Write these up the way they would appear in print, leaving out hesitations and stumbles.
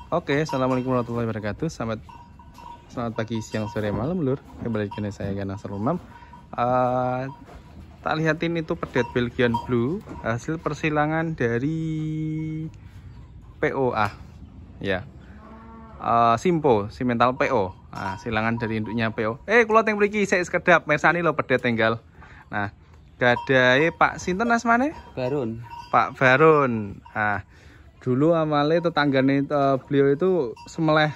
Oke, assalamualaikum warahmatullahi wabarakatuh. Selamat pagi, siang, sore, malam, lur. Kembali dengan saya Gana Sarumam. Tak lihatin itu pedet Belgian Blue, hasil persilangan dari POA, ya. Simpo, Simental PO. Silangan dari induknya PO. Kula teng mriki sik sekedap mersani lo pedet tenggal. Nah, gadahe Pak sinten asmane? Barun. Pak Barun. Dulu awalnya tetanggane beliau itu semeleh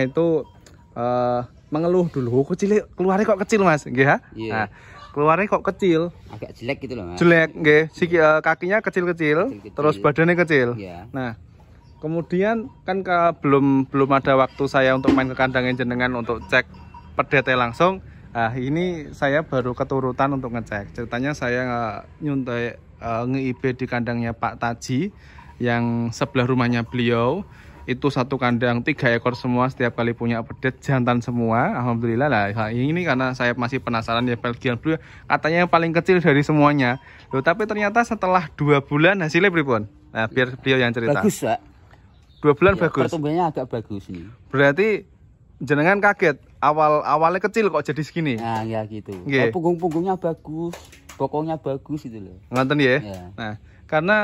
itu mengeluh dulu, kecil keluarnya kok kecil Mas, nggih ya? Iya. Nah, keluarnya kok kecil. Agak jelek gitu loh, Mas. Jelek, nggih. Kakinya kecil-kecil, terus badannya kecil. Iya. Nah, kemudian kan belum ada waktu saya untuk main ke kandang jenengan untuk cek pedete langsung. Ini saya baru keturutan untuk ngecek. Ceritanya saya nyuntai nge-IB di kandangnya Pak Taji yang sebelah rumahnya beliau. Itu satu kandang 3 ekor semua, setiap kali punya pedet jantan semua. Alhamdulillah lah. Ini karena saya masih penasaran ya, Belgian Blue katanya yang paling kecil dari semuanya. Loh, tapi ternyata setelah 2 bulan hasilnya pripun? Nah, biar beliau yang cerita. Bagus, Pak. 2 bulan Iya, bagus. pertumbuhannya agak bagus nih. Berarti jenengan kaget awalnya kecil kok jadi segini. Nah, ya gitu. Yeah. Punggung-punggungnya bagus, bokongnya bagus itu loh. Ngonten ya? Yeah. Nah, karena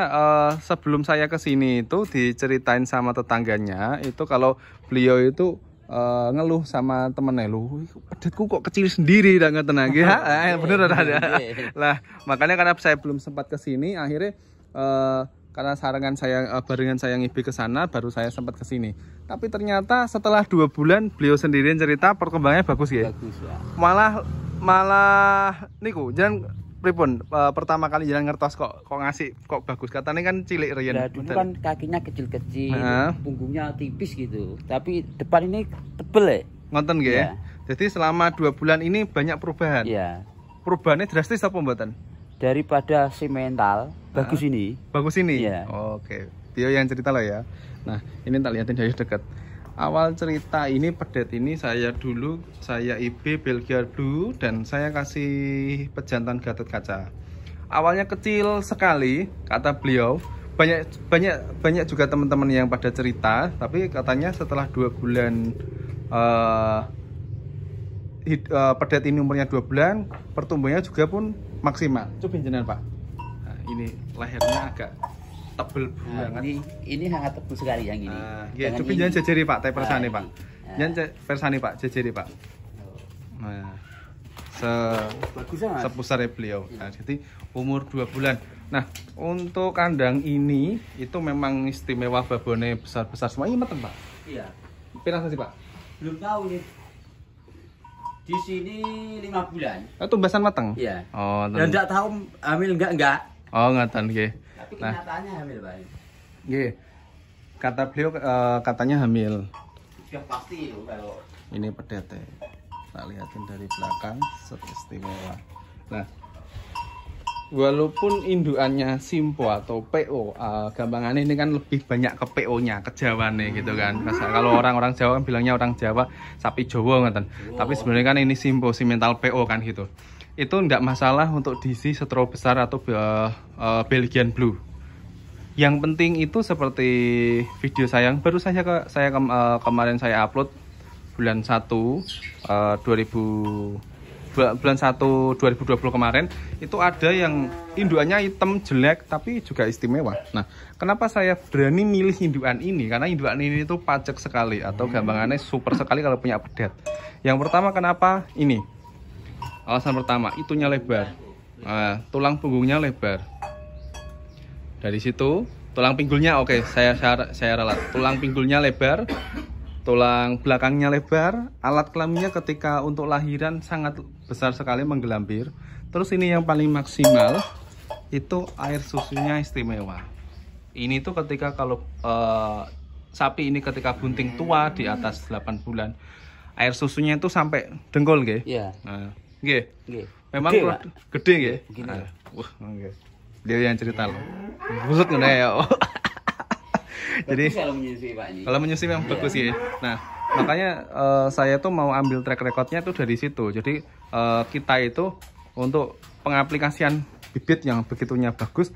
sebelum saya ke sini itu diceritain sama tetangganya itu kalau beliau itu ngeluh sama temennya, lu pedetku kok kecil sendiri dan ngeten lagi. Bener ada. Lah, makanya karena saya belum sempat ke sini, akhirnya karena barengan saya ngibi ke sana, baru saya sempat ke sini. Tapi ternyata setelah 2 bulan beliau sendirian cerita perkembangannya bagus ya. Bagus ya. Malah niku jangan pripun pertama kali jalan ngertos kok bagus. Katanya kan cilik riyen. Nah, dulu kan kakinya kecil-kecil, punggungnya tipis gitu. Tapi depan ini tebel ya. Ngonten nggih. Ya. Jadi selama 2 bulan ini banyak perubahan. Iya. Perubahannya drastis apa mboten? Daripada Simental, bagus ini. Bagus ini? Iya. Oke, dia yang cerita lah ya. Nah, ini tak lihatin dari dekat. Awal cerita ini pedet ini saya IB Belgian Blue dan saya kasih pejantan Gatot Kaca. Awalnya kecil sekali, kata beliau. Banyak juga teman-teman yang pada cerita, tapi katanya setelah 2 bulan pedet ini umurnya 2 bulan, pertumbuhannya juga pun maksimal. Coba jenengan Pak. Nah, ini lehernya agak tebel banget. Ini sangat tebel sekali yang ini. Iya, coba jangan jejeri Pak, teh persane Pak. Jangan persane Pak, jejeri Pak. Nah, sepusarnya beliau. Nah, jadi umur 2 bulan. Nah, untuk kandang ini itu memang istimewa, babone besar-besar semua. Ini mateng Pak. Iya. Pirang sih Pak? Belum tahu nih. Di sini 5 bulan. Tumbasan mateng? Iya. Oh, dan enggak tahu hamil enggak. Oh, ngaten nggih. Tapi kenyataannya hamil, Pak. Nggih. Kata beliau katanya hamil. Sudah pasti itu kalau ini pedete. Tak lihatin dari belakang, istimewa. Nah, walaupun indukannya Simpo atau PO, gampangannya ini kan lebih banyak ke PO-nya, ke Jawane gitu kan. Kalau orang-orang Jawa kan bilangnya orang Jawa sapi Jawa ngeten. Tapi sebenarnya kan ini Simpo, Simental PO kan gitu. Itu enggak masalah untuk diisi setro besar atau Belgian Blue. Yang penting itu seperti video saya yang baru kemarin saya upload bulan 1 2020 kemarin, itu ada yang indukannya hitam jelek tapi juga istimewa. Nah, kenapa saya berani milih indukan ini? Karena indukan ini itu pajak sekali atau gampangannya super sekali kalau punya pedet. Yang pertama kenapa ini? Alasan pertama, itunya lebar. Tulang punggungnya lebar. Dari situ, tulang pinggulnya oke, saya ralat. Tulang pinggulnya lebar. Tulang belakangnya lebar, alat kelaminnya ketika untuk lahiran sangat besar sekali menggelambir. Terus ini yang paling maksimal, itu air susunya istimewa. Ini tuh ketika kalau sapi ini ketika bunting tua di atas 8 bulan, air susunya itu sampai dengkul nggih. Iya. Nah, nggih. Nggih. Memang gede nggih. Wah, nggih. Dia yang cerita loh. Busuk ngono ya. Jadi kalau menyusui memang bagus ya. Nah, makanya saya tuh mau ambil track recordnya tuh dari situ. Jadi kita itu untuk pengaplikasian bibit yang begitunya bagus,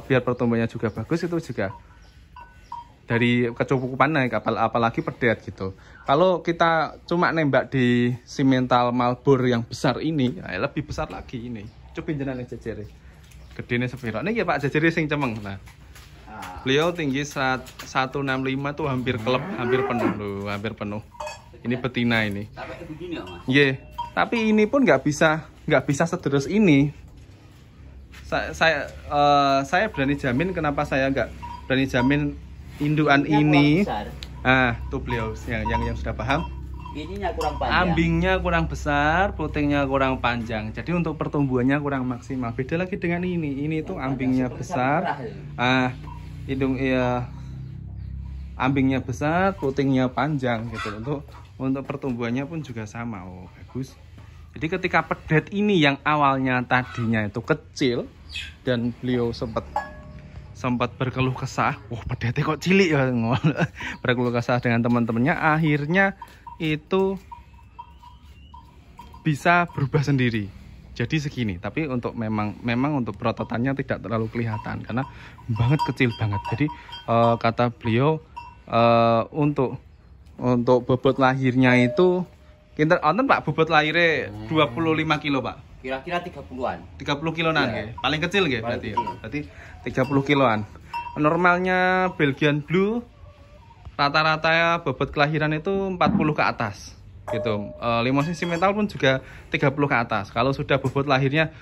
biar pertumbuhannya juga bagus, itu juga dari kecukupan naik, apalagi pedet gitu. Kalau kita cuma nembak di simental Malbor yang besar ini, ya lebih besar lagi ini. Coba jenengan jejere. Gedene sepiro? Niki ya Pak jejere sing cemeng. Nah. Beliau tinggi 165 tuh hampir kelep, hampir penuh loh, hampir penuh. Ini betina ini. Sampai begini ya, Mas? Iya. Tapi ini pun nggak bisa sederus ini. Saya berani jamin, kenapa saya nggak berani jamin indukan ini. Tuh beliau yang sudah paham. Ininya kurang panjang. Ambingnya kurang besar, putingnya kurang panjang. Jadi untuk pertumbuhannya kurang maksimal. Beda lagi dengan ini. Ini tuh ambingnya besar. Ambingnya besar, putingnya panjang gitu. Untuk pertumbuhannya pun juga sama. Oh, bagus. Jadi ketika pedet ini yang awalnya tadinya itu kecil dan beliau sempat berkeluh kesah, pedetnya kok cilik ya, berkeluh kesah dengan teman-temannya, akhirnya itu bisa berubah sendiri jadi segini. Tapi untuk memang untuk berototannya tidak terlalu kelihatan karena banget kecil banget. Jadi kata beliau untuk bobot lahirnya itu kinten onten Pak, bobot lahirnya 25 kilo Pak. Kira-kira 30-an. 30 kiloan ya. Paling kecil ya berarti. Kecil. Berarti 30 kiloan. Normalnya Belgian Blue rata-rata ya bobot kelahiran itu 40 ke atas gitu. Limousin simental pun juga 30 ke atas. Kalau sudah bobot lahirnya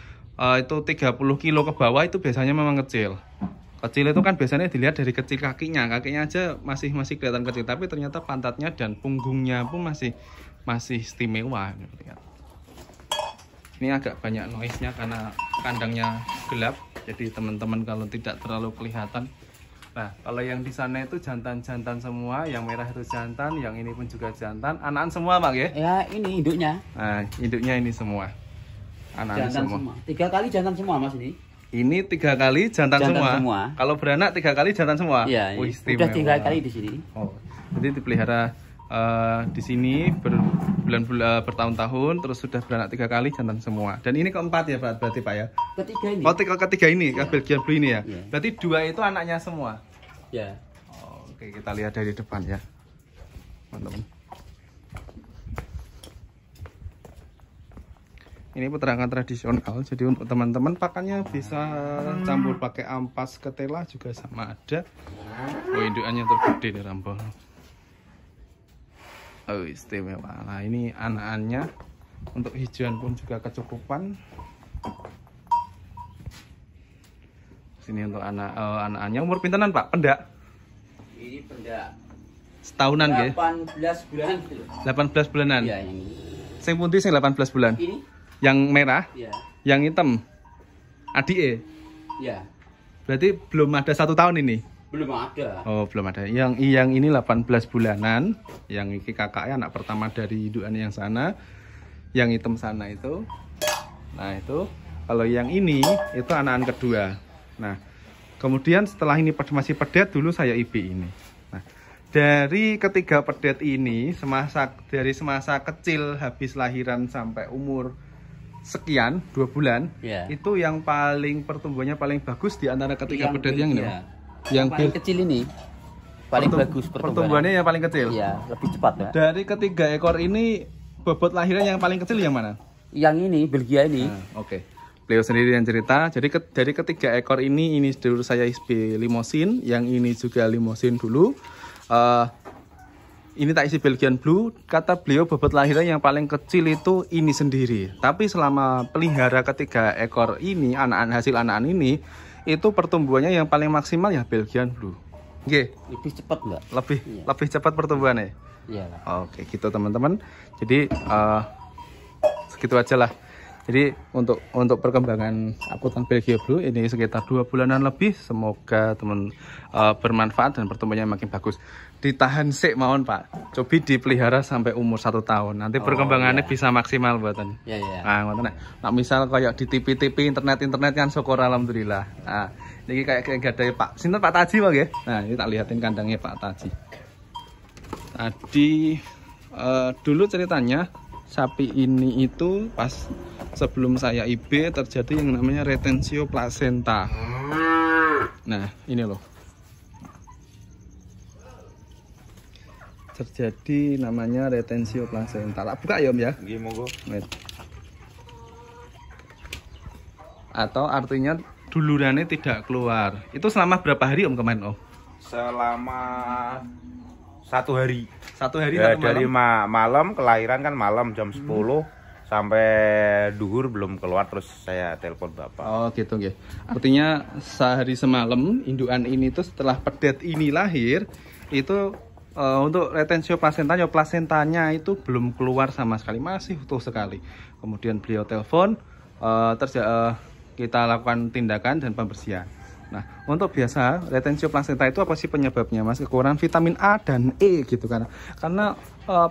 itu 30 kilo ke bawah itu biasanya memang kecil. Kecil itu kan biasanya dilihat dari kecil kakinya aja masih kelihatan kecil, tapi ternyata pantatnya dan punggungnya pun masih istimewa gitu ya. Ini agak banyak noise-nya karena kandangnya gelap, jadi teman-teman kalau tidak terlalu kelihatan. Nah, kalau yang di sana itu jantan-jantan semua, yang merah itu jantan, yang ini pun juga jantan, anakan semua Pak ya? Ya, ini induknya. Nah, induknya ini semua. Anakan semua. 3 kali jantan semua Mas ini. Ini 3 kali jantan semua. Kalau beranak 3 kali jantan semua. Iya, istimewa. Udah 3 kali di sini. Oh, jadi dipelihara di sini berbulan-bulan bertahun-tahun, terus sudah beranak 3 kali jantan semua. Dan ini keempat ya Pak, berarti Pak ya? Ketiga ini. Oh, ketiga ini, ya. Belgian Blue ini ya? Ya. Berarti 2 itu anaknya semua? Ya. Oh, oke, kita lihat dari depan ya, teman-teman. Ini peternakan tradisional, jadi untuk teman-teman pakannya bisa campur pakai ampas ketela juga sama ada. Oh, indukannya tergede nih Rampol. Oh, istimewa. Nah, ini anakannya untuk hijauan pun juga kecukupan. Sini untuk anakannya umur pintenan Pak? Pendak? Ini pendak. Setahunan nggih? 18 bulanan gitu loh. 18 bulanan. Iya, yang ini. Sing pundi sing 18 bulan? Ini? Yang merah? Iya. Yang hitam? Adike? Iya. Berarti belum ada 1 tahun ini? Belum ada. Oh, belum ada. Yang ini 18 bulanan. Yang ini kakaknya anak pertama dari indukan yang sana. Yang hitam sana itu. Nah, itu. Kalau yang ini itu anakan kedua. Nah, kemudian setelah ini masih pedet, dulu saya IB ini. Nah, dari ketiga pedet ini dari semasa kecil habis lahiran sampai umur sekian 2 bulan, ya. Itu yang paling pertumbuhannya paling bagus di antara ketiga pedet yang ini. Ya. Yang paling kecil ini paling bagus pertumbuhannya yang paling kecil. Iya, lebih cepat ya. Dari ketiga ekor ini bobot lahiran yang paling kecil yang mana? Yang ini Belgia ini. Nah, oke. Beliau sendiri yang cerita. Jadi dari ketiga ekor ini dulu saya ISB limousin, yang ini juga limousin dulu. Ini tak isi Belgian Blue. Kata beliau bobot lahiran yang paling kecil itu ini sendiri. Tapi selama pelihara ketiga ekor ini, hasil anakan ini, itu pertumbuhannya yang paling maksimal ya Belgian Blue. Oke. Lebih cepat enggak? Lebih cepat pertumbuhannya. Iya. Oke, gitu teman-teman. Jadi segitu aja lah. Jadi untuk perkembangan akutan Belgia Blue ini sekitar 2 bulanan lebih. Semoga teman bermanfaat dan pertumbuhannya makin bagus. Ditahan sik mawon Pak. Cobi dipelihara sampai umur 1 tahun. Nanti perkembangannya bisa maksimal buatan. Iya, iya. Nah, ngoten nek. Nah, misal kayak di TV internet kan syukur alhamdulillah. Nah, ini kayak gadai Pak. Sinten Pak Taji Pak nggih? Nah, ini tak lihatin kandangnya Pak Taji. Tadi dulu ceritanya sapi ini itu pas sebelum saya IB terjadi yang namanya retensio placenta. Nah, ini loh. terjadi namanya retensio plasenta. Tak buka ya Om ya. Nggih, monggo. Atau artinya dulurannya tidak keluar. Itu selama berapa hari Om kemarin Om? Selama 1 hari. 1 hari Ya, satu dari malam? malam kelahiran kan malam jam 10 sampai duhur belum keluar, terus saya telepon bapak. Oh gitu nggih. Artinya sehari semalam indukan ini tuh setelah pedet ini lahir itu untuk retensio plasentanya itu belum keluar sama sekali, masih utuh sekali. Kemudian beliau telepon, kita lakukan tindakan dan pembersihan. Nah, untuk biasa retensio plasenta itu apa sih penyebabnya Mas? Kekurangan vitamin A dan E gitu kan. Karena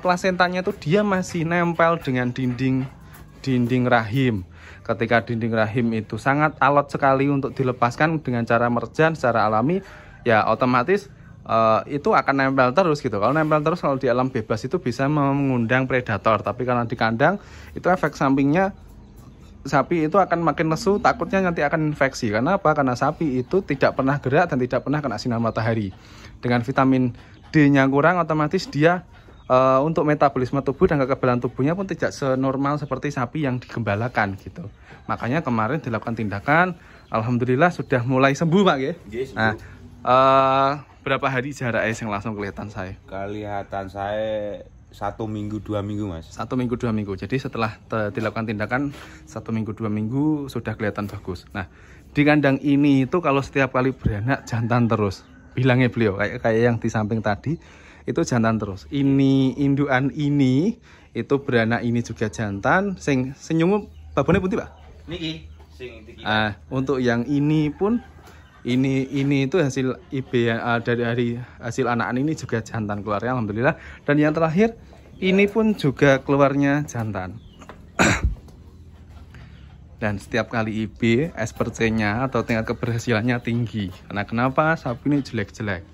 plasentanya itu dia masih nempel dengan dinding rahim. Ketika dinding rahim itu sangat alot sekali untuk dilepaskan dengan cara merejan secara alami, ya otomatis itu akan nempel terus gitu. Kalau nempel terus kalau di alam bebas itu bisa mengundang predator, tapi kalau di kandang itu efek sampingnya sapi itu akan makin lesu, takutnya nanti akan infeksi. Karena apa? Karena sapi itu tidak pernah gerak dan tidak pernah kena sinar matahari. Dengan vitamin D-nya kurang, otomatis dia untuk metabolisme tubuh dan kekebalan tubuhnya pun tidak senormal seperti sapi yang digembalakan gitu. Makanya kemarin dilakukan tindakan, alhamdulillah sudah mulai sembuh Pak ya. Nah, berapa hari jaraknya yang langsung kelihatan saya? Kelihatan saya 1 minggu 2 minggu Mas. 1 minggu 2 minggu. Jadi setelah dilakukan tindakan 1 minggu 2 minggu sudah kelihatan bagus. Nah, di kandang ini itu kalau setiap kali beranak jantan terus. Bilangnya beliau kayak yang di samping tadi itu jantan terus. Ini indukan ini itu beranak ini juga jantan. Sing senyum babone putih Pak. Niki sing iki. Untuk yang ini pun ini itu hasil IB dari hasil anak ini juga jantan keluarnya alhamdulillah. Dan yang terakhir ini pun juga keluarnya jantan. Dan setiap kali IB SPC-nya atau tingkat keberhasilannya tinggi. Karena kenapa? Sapi ini jelek-jelek.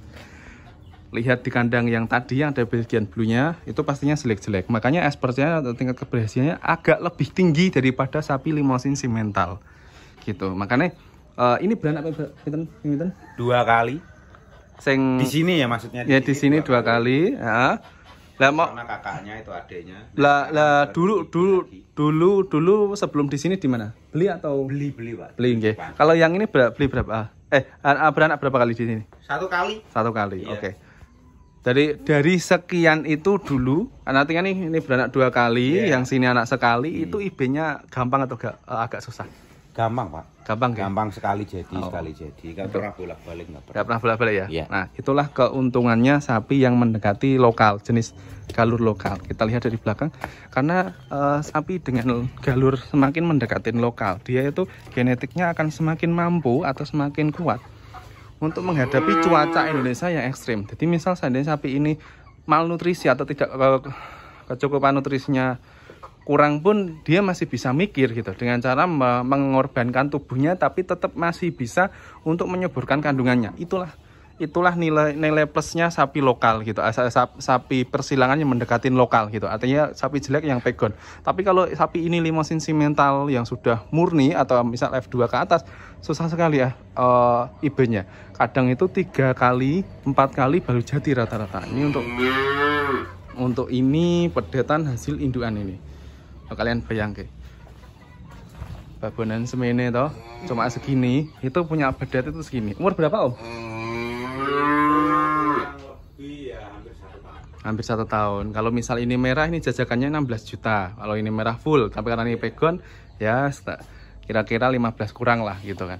Lihat di kandang yang tadi yang ada bagian bluenya itu pastinya jelek-jelek. Makanya SPC-nya atau tingkat keberhasilannya agak lebih tinggi daripada sapi limosin simental. Gitu. Makanya ini beranak apa pinten? 2 kali. Sing Di sini ya maksudnya. Ya di sini 2 kali. Heeh. Lah mau karena kakaknya itu adeknya. Lah dulu sebelum di sini di mana? Beli atau Beli Pak. beli nggih. Kalau yang ini beli berapa? Beranak berapa kali di sini? 1 kali. 1 kali. Iya. Oke. Dari sekian itu dulu, nanti kan ini beranak 2 kali, yang sini anak sekali, itu IB-nya gampang atau agak susah? Gampang Pak. Gampang ya? Gampang sekali jadi. Gak pernah bolak-balik. Gak pernah bolak-balik ya? Iya. Nah, itulah keuntungannya sapi yang mendekati lokal, jenis galur lokal. Kita lihat dari belakang, karena sapi dengan galur semakin mendekati lokal, dia itu genetiknya akan semakin mampu atau semakin kuat untuk menghadapi cuaca Indonesia yang ekstrim. Jadi misal seandainya sapi ini malnutrisi atau tidak kecukupan nutrisinya kurang pun dia masih bisa mikir gitu dengan cara mengorbankan tubuhnya tapi tetap masih bisa untuk menyuburkan kandungannya. Itulah nilai plusnya sapi lokal gitu. Sapi persilangan yang mendekatin lokal gitu. Artinya sapi jelek yang pegon. Tapi kalau sapi ini limosin simental yang sudah murni atau misal F2 ke atas susah sekali ya IB-nya. Kadang itu 3 kali, 4 kali baru jadi rata-rata. Ini untuk ini pedetan hasil indukan ini. Kalian bayangke babonan semene toh cuma segini, itu punya pedet itu segini. Umur berapa Om? Hampir 1 tahun. Kalau misal ini merah, ini jajakannya 16 juta. Kalau ini merah full, tapi karena ini pegon ya kira-kira 15 kurang lah gitu kan.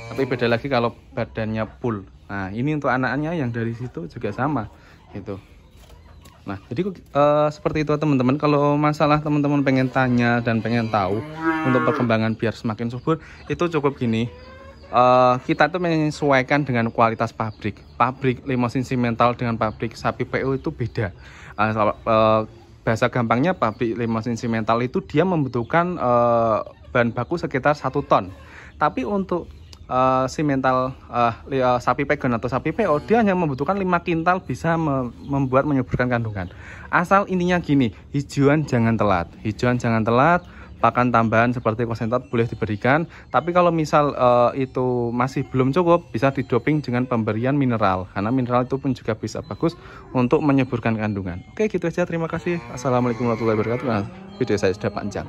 Tapi beda lagi kalau badannya full. Nah ini untuk anaknya yang dari situ juga sama gitu. Nah, jadi seperti itu teman-teman. Kalau masalah teman-teman pengen tanya dan pengen tahu untuk perkembangan biar semakin subur, itu cukup gini. Kita tuh menyesuaikan dengan kualitas pabrik. Pabrik limosin simental dengan pabrik sapi PO itu beda. Bahasa gampangnya pabrik limosin simental itu dia membutuhkan bahan baku sekitar 1 ton. Tapi untuk simental sapi pegon atau sapi PO dia hanya membutuhkan 5 kintal bisa menyuburkan kandungan. Asal intinya gini, hijauan jangan telat, pakan tambahan seperti konsentrat boleh diberikan. Tapi kalau misal itu masih belum cukup, bisa didoping dengan pemberian mineral, karena mineral itu pun juga bisa bagus untuk menyuburkan kandungan. Oke, gitu aja. Terima kasih. Assalamualaikum warahmatullahi wabarakatuh. Nah, video saya sudah panjang.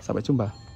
Sampai jumpa.